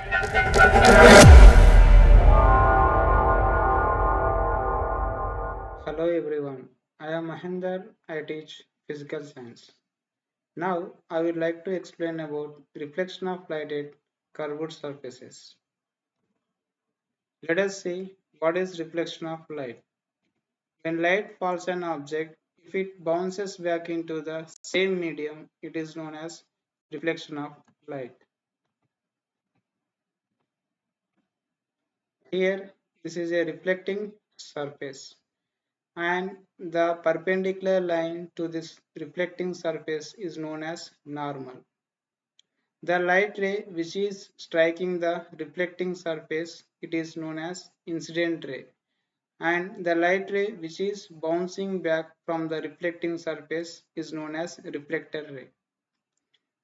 Hello everyone, I am Mahinder. I teach physical science. Now I would like to explain about reflection of light at curved surfaces. Let us see what is reflection of light. When light falls on an object, if it bounces back into the same medium, it is known as reflection of light. Here, this is a reflecting surface, and the perpendicular line to this reflecting surface is known as normal. The light ray which is striking the reflecting surface, it is known as incident ray, and the light ray which is bouncing back from the reflecting surface is known as reflector ray.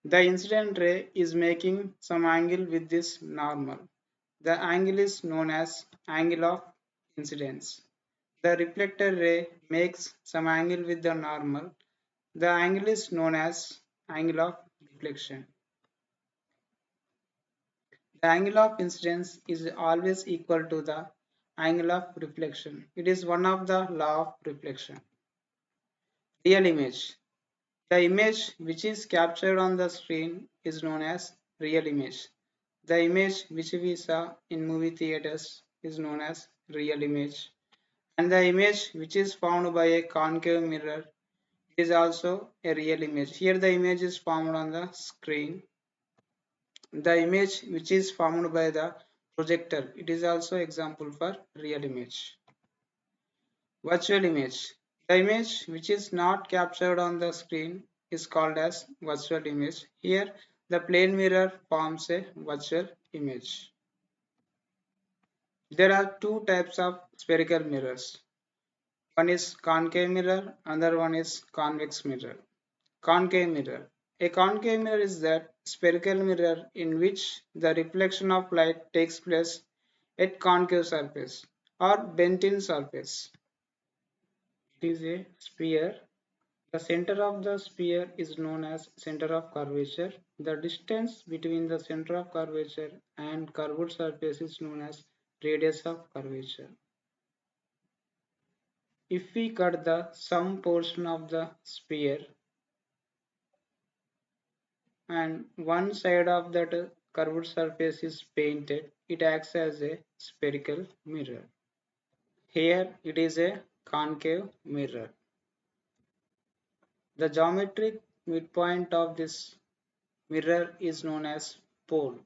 The incident ray is making some angle with this normal. The angle is known as angle of incidence. The reflector ray makes some angle with the normal. The angle is known as angle of deflection. The angle of incidence is always equal to the angle of reflection. It is one of the law of reflection. Real image. The image which is captured on the screen is known as real image. The image which we saw in movie theaters is known as real image. And the image which is formed by a concave mirror is also a real image. Here the image is formed on the screen. The image which is formed by the projector, it is also example for real image. Virtual image. The image which is not captured on the screen is called as virtual image. Here the plane mirror forms a virtual image. There are two types of spherical mirrors. One is concave mirror, another one is convex mirror. Concave mirror. A concave mirror is that spherical mirror in which the reflection of light takes place at concave surface or bent-in surface. It is a sphere. The center of the sphere is known as center of curvature. The distance between the center of curvature and curved surface is known as radius of curvature. If we cut the some portion of the sphere and one side of that curved surface is painted, it acts as a spherical mirror. Here it is a concave mirror. The geometric midpoint of this mirror is known as pole.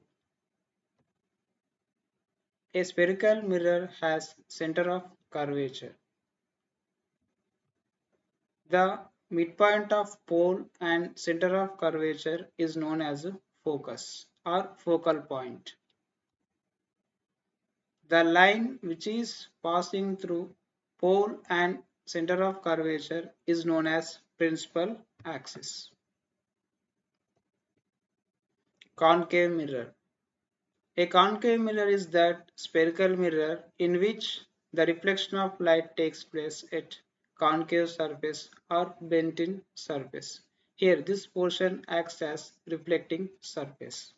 A spherical mirror has center of curvature. The midpoint of pole and center of curvature is known as focus or focal point. The line which is passing through pole and center of curvature is known as principal axis. Concave mirror. A concave mirror is that spherical mirror in which the reflection of light takes place at concave surface or bent-in surface. Here this portion acts as reflecting surface.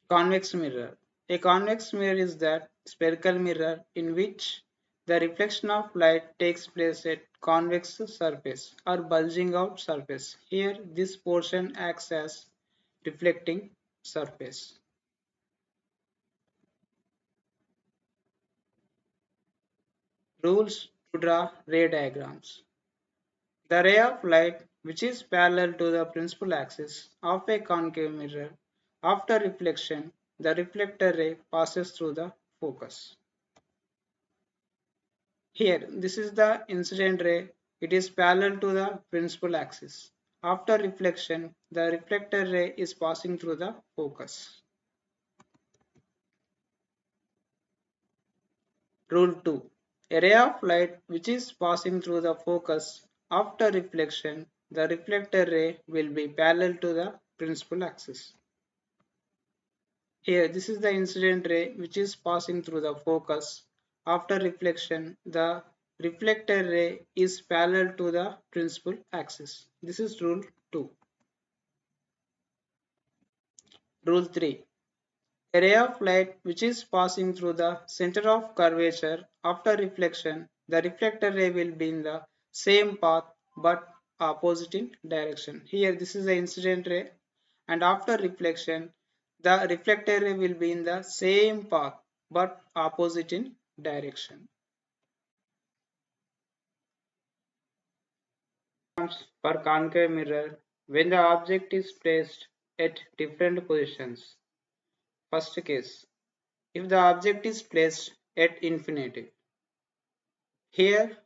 Convex mirror. A convex mirror is that spherical mirror in which the reflection of light takes place at convex surface or bulging out surface. Here this portion acts as reflecting surface. Rules to draw ray diagrams. The ray of light which is parallel to the principal axis of a concave mirror, after reflection the reflector ray passes through the focus. Here this is the incident ray, it is parallel to the principal axis. After reflection the reflector ray is passing through the focus. Rule 2. A ray of light which is passing through the focus after reflection, the reflector ray will be parallel to the principal axis. Here, this is the incident ray which is passing through the focus. After reflection, the reflector ray is parallel to the principal axis. This is rule 2. Rule 3. A ray of light which is passing through the center of curvature after reflection, the reflector ray will be in the same path but opposite in direction. Here this is the incident ray, and after reflection the reflector ray will be in the same path but opposite in direction. For concave mirror, when the object is placed at different positions. First case, if the object is placed at infinity. Here,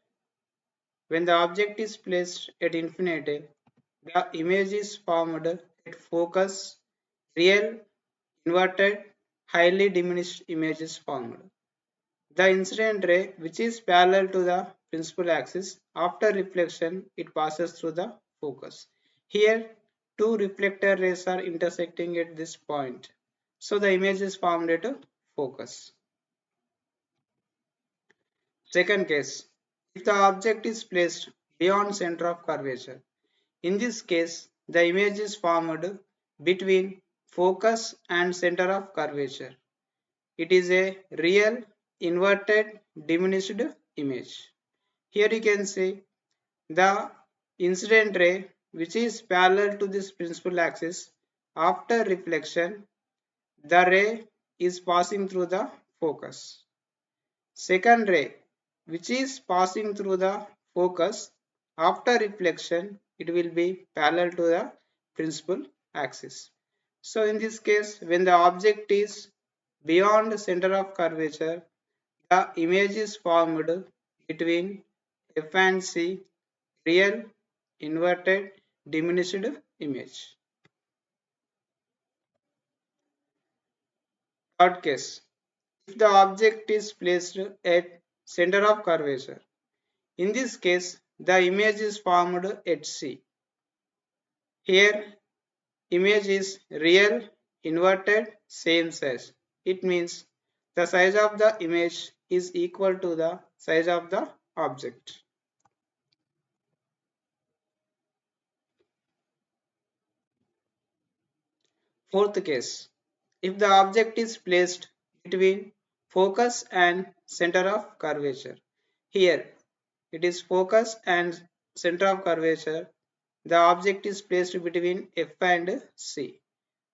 when the object is placed at infinity, the image is formed at focus, real, inverted, highly diminished image is formed. The incident ray, which is parallel to the principal axis, after reflection, it passes through the focus. Here, two reflector rays are intersecting at this point. So the image is formed at a focus. Second case, if the object is placed beyond center of curvature. In this case, the image is formed between focus and center of curvature. It is a real inverted diminished image. Here you can see the incident ray which is parallel to this principal axis. After reflection, the ray is passing through the focus. Second ray which is passing through the focus, after reflection it will be parallel to the principal axis. So in this case, when the object is beyond the center of curvature, the image is formed between F and C, real, inverted, diminished image. Third case, if the object is placed at center of curvature. In this case, the image is formed at C. Here, image is real, inverted, same size. It means the size of the image is equal to the size of the object. Fourth case, if the object is placed between focus and center of curvature. Here, it is focus and center of curvature. The object is placed between F and C.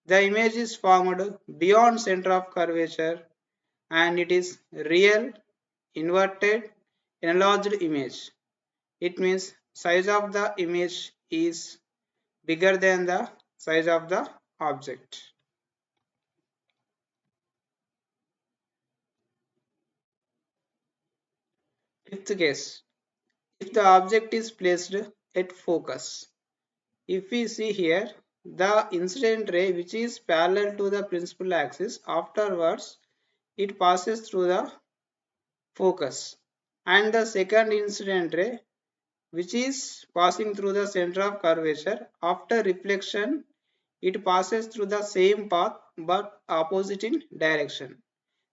The image is formed beyond center of curvature and it is real, inverted, enlarged image. It means size of the image is bigger than the size of the object. Fifth case, if the object is placed at focus. If we see here, the incident ray which is parallel to the principal axis, afterwards it passes through the focus, and the second incident ray which is passing through the center of curvature, after reflection it passes through the same path but opposite in direction.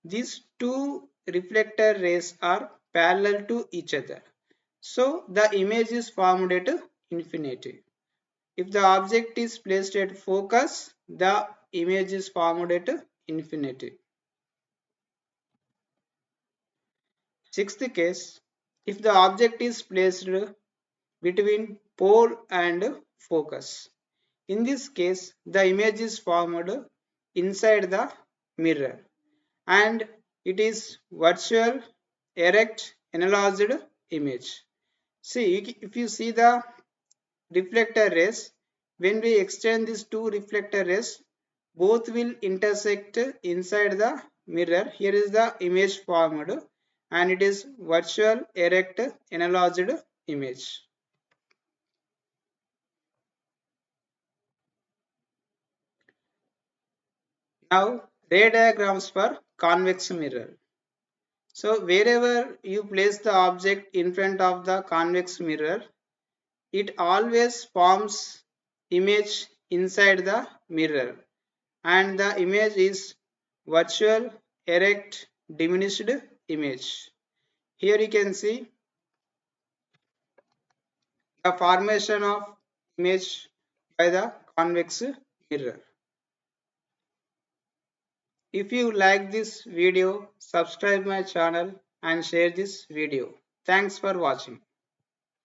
These two reflector rays are parallel to each other, so the image is formed at infinity. If the object is placed at focus, the image is formed at infinity. Sixth case, if the object is placed between pole and focus. In this case, the image is formed inside the mirror and it is virtual, erect, enlarged image. See, if you see the reflector rays, when we extend these two reflector rays, both will intersect inside the mirror. Here is the image formed and it is virtual, erect, enlarged image. Now, ray diagrams for convex mirror. So, wherever you place the object in front of the convex mirror, it always forms image inside the mirror and the image is virtual, erect, diminished image. Here you can see the formation of image by the convex mirror. If you like this video, subscribe my channel and share this video. Thanks for watching.